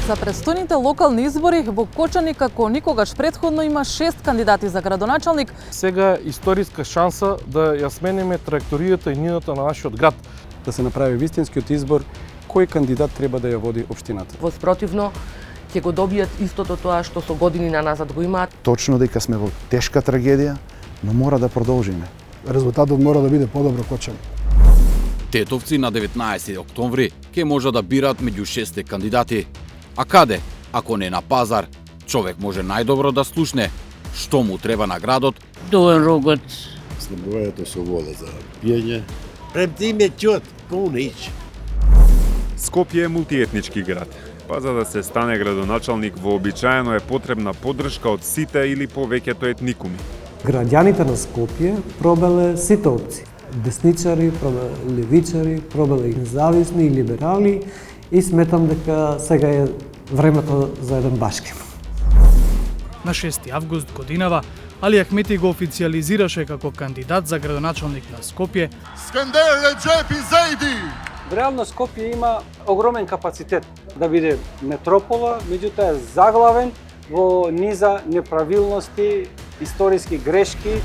За престојните локални избори во Кочани како никогаш претходно има 6 кандидати за градоначалник. Сега е историска шанса да ја смениме траекторијата и нината на нашиот град. Да се направи вистинскиот избор кој кандидат треба да ја води општината. Воспротивно, ќе го добијат истото тоа што со години на назад го имаат. Точно дека сме во тешка трагедија, но мора да продолжиме. Резултатот мора да биде подобро Кочани. Тетовци на 19 октомври ќе може да бират меѓу 6 кандидати. А каде, ако не на пазар, човек може најдобро да слушне што му треба на градот. Довен рогот. Снабдувањето со вода за пиење. Предиметјот пунич. Скопје е мултиетнички град. Па за да се стане градоначалник вообичаено е потребна поддршка од сите или повеќето етникуми. Граѓаните на Скопје пробеле сите опции. Десничари, пробеле левичари, пробеле независни и либерали и сметам дека сега е времето за еден башкин. На 6 август годинава Али Ахмети го официализираше како кандидат за градоначалник на Скопје. Скандер Реджепи Зейди! Реално Скопје има огромен капацитет да биде метропола, меѓутоа е заглавен во низа неправилности, историски грешки